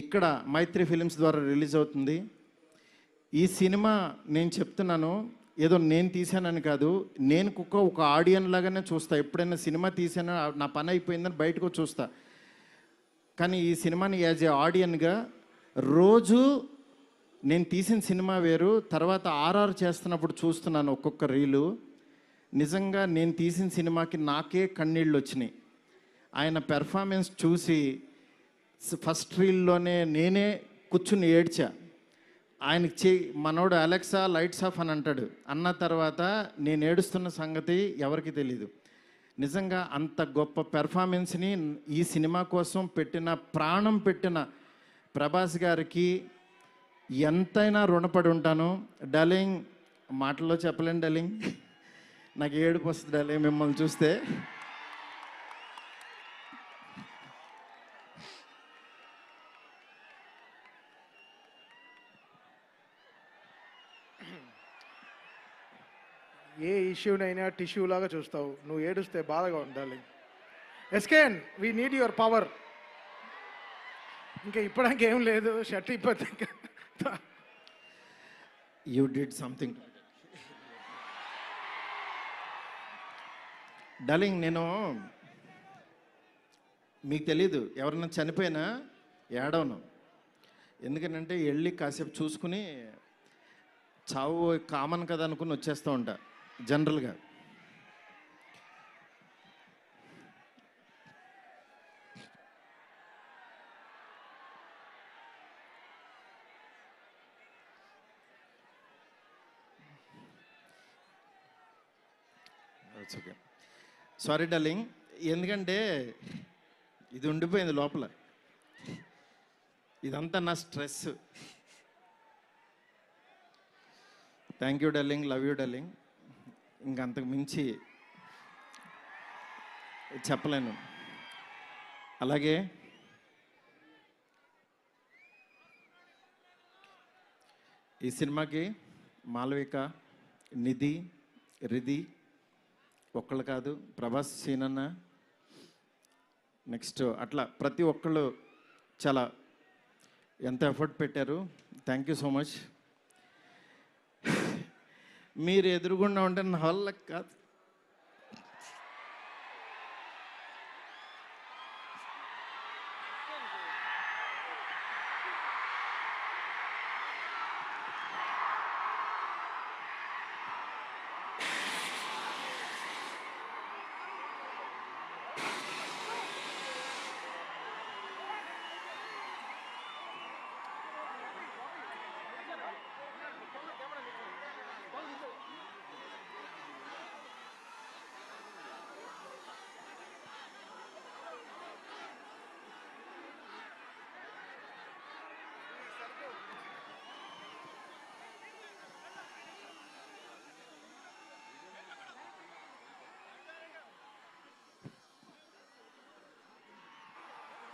ఇక్కడ మైత్రి ఫిలిమ్స్ ద్వారా రిలీజ్ అవుతుంది. ఈ సినిమా నేను చెప్తున్నాను, ఏదో నేను తీసానని కాదు, నేను ఒక ఆడియన్ లాగానే చూస్తా. ఎప్పుడైనా సినిమా తీసానో నా పని అయిపోయిందని బయటకు చూస్తా. కానీ ఈ సినిమాని యాజ్ ఏ ఆడియన్గా రోజు నేను తీసిన సినిమా వేరు, తర్వాత ఆర్ఆర్ చేస్తున్నప్పుడు చూస్తున్నాను ఒక్కొక్క రీలు. నిజంగా నేను తీసిన సినిమాకి నాకే కన్నీళ్ళు వచ్చినాయి. ఆయన పెర్ఫార్మెన్స్ చూసి ఫస్ట్ రీల్లోనే నేనే కూర్చుని ఏడ్చా. ఆయనకి మనోడు అలెక్సా లైట్స్ ఆఫ్ అని అంటాడు. అన్న తర్వాత నేను ఏడుస్తున్న సంగతి ఎవరికి తెలీదు. నిజంగా అంత గొప్ప పెర్ఫార్మెన్స్ని ఈ సినిమా కోసం ప్రాణం పెట్టిన ప్రభాస్ గారికి ఎంతైనా రుణపడి ఉంటాను. డార్లింగ్, మాటల్లో చెప్పలేను డార్లింగ్, నాకు ఏడుపు వస్తుంది డార్లింగ్ మిమ్మల్ని చూస్తే. ఏ ఇష్యూనైనా టిష్యూ లాగా చూస్తావు, నువ్వు ఏడుస్తే బాధగా ఉండాలి. ఎస్కేన్, వీ నీడ్ యువర్ పవర్. ఇంకా ఇప్పడానికి ఏం లేదు, షర్ట్ ఇప్పటి యూ డిడ్ సంథింగ్ డార్లింగ్. నేను మీకు తెలీదు, ఎవరన్నా చనిపోయినా ఏడవను. ఎందుకంటే వెళ్ళి కాసేపు చూసుకుని చావు కామన్ కదా అనుకుని వచ్చేస్తూ ఉంటా జనరల్గా. Okay, sorry darling. ఎందుకంటే ఇది ఉండిపోయింది లోపల, ఇదంతా నా stress. Thank you darling, love you darling. ఇంకంతకు మించి చెప్పలేను. అలాగే ఈ సినిమాకి మాలవిక, నిధి, రిధి ఒక్కళ్ళు కాదు, ప్రభాస్, సీనన్న, నెక్స్ట్ అట్లా ప్రతి ఒక్కళ్ళు చాలా ఎంత ఎఫర్ట్ పెట్టారు. Thank you so much. మీరు ఎదురుగుండా ఉంటే నా వల్ల కాదు.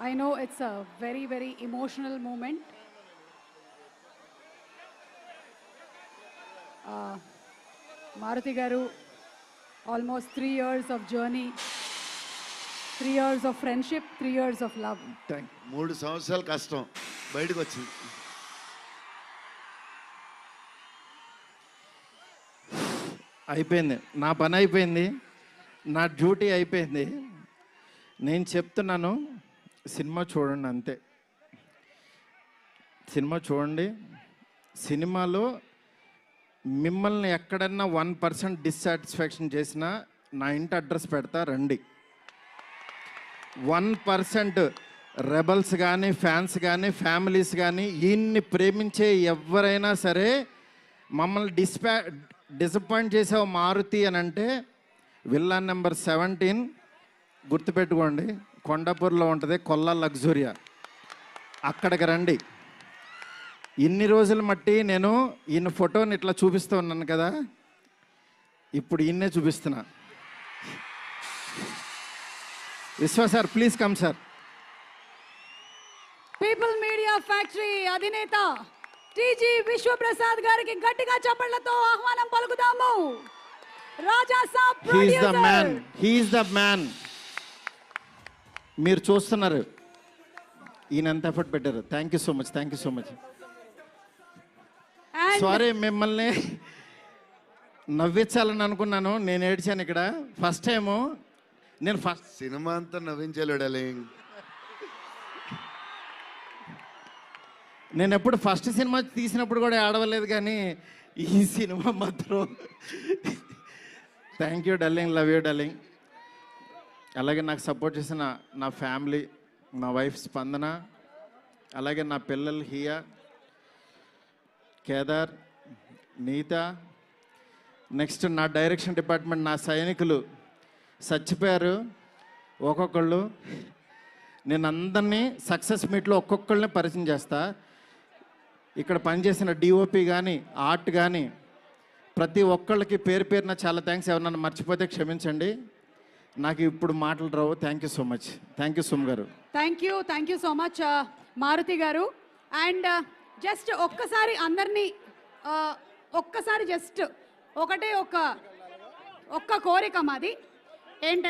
I know it's a very, very emotional moment. Maruti Garu, almost 3 years of journey, 3 years of friendship, 3 years of love. 3 సంవత్సరాలు కష్టం బయటకు వచ్చింది. అయిపోయింది, నా పని అయిపోయింది, నా డ్యూటీ అయిపోయింది. నేను చెప్తున్నాను, సినిమా చూడండి అంతే. సినిమా చూడండి. సినిమాలో మిమ్మల్ని ఎక్కడన్నా 1% డిస్సాటిస్ఫాక్షన్ చేసినా నా ఇంటి అడ్రస్ పెడతా, రండి. 1% రెబల్స్ కానీ, ఫ్యాన్స్ కానీ, ఫ్యామిలీస్ కానీ, ఈయన్ని ప్రేమించే ఎవరైనా సరే మమ్మల్ని డిసప్పాయింట్ చేసావు మారుతి అని అంటే, విల్లా నెంబర్ 17 గుర్తుపెట్టుకోండి, కొండాపూర్లో ఉంటుంది, కొల్లా లగ్జూరియా, అక్కడికి రండి. ఇన్ని రోజులు మట్టి నేను ఈయన ఫోటోని ఇట్లా చూపిస్తూ ఉన్నాను కదా, ఇప్పుడు ఈయన్నే చూపిస్తున్నా. విశ్వ sir, please come sir. People media factory అధినేత టీజీ విశ్వప్రసాద్ గారికి గట్టిగా చప్పట్లతో ఆహ్వానం పలుకుదాము. రాజా సాబ్ హీ ఈస్ ద మ్యాన్. మీరు చూస్తున్నారు, ఈయన ఎంత ఎఫర్ట్ పెట్టారు. Thank you so much, thank you so much. And sorry మిమ్మల్ని నవ్వించాలని అనుకున్నాను, నేను ఏడ్చాను ఇక్కడ. ఫస్ట్ టైము నేను సినిమా అంతా నవ్వించాలి డార్లింగ్. నేను ఎప్పుడు ఫస్ట్ సినిమా తీసినప్పుడు కూడా ఆడవలేదు, కానీ ఈ సినిమా మాత్రం thank you darling, love you darling. అలాగే నాకు సపోర్ట్ చేసిన నా ఫ్యామిలీ, మా వైఫ్ స్పందన, అలాగే నా పిల్లలు హియా, కేదార్, నీత, నెక్స్ట్ నా డైరెక్షన్ డిపార్ట్మెంట్, నా సైనికులు చచ్చిపోయారు ఒక్కొక్కళ్ళు. నేను అందరినీ సక్సెస్ మీట్లో ఒక్కొక్కళ్ళని పరిచయం చేస్తా. ఇక్కడ పనిచేసిన డిఓపి కానీ ఆర్ట్ కానీ ప్రతి ఒక్కళ్ళకి పేరు పేరున చాలా థ్యాంక్స్. ఎవరన్నా మర్చిపోతే క్షమించండి, నాకు ఇప్పుడు మాటలు రావు. Thank you so much. Thank you సుమ్ గారు. Thank you so much Maruthi గారు. అండ్ జస్ట్ ఒక్కసారి అందరినీ ఒక్కసారి జస్ట్ ఒక్క కోరిక మాది ఏంటంటే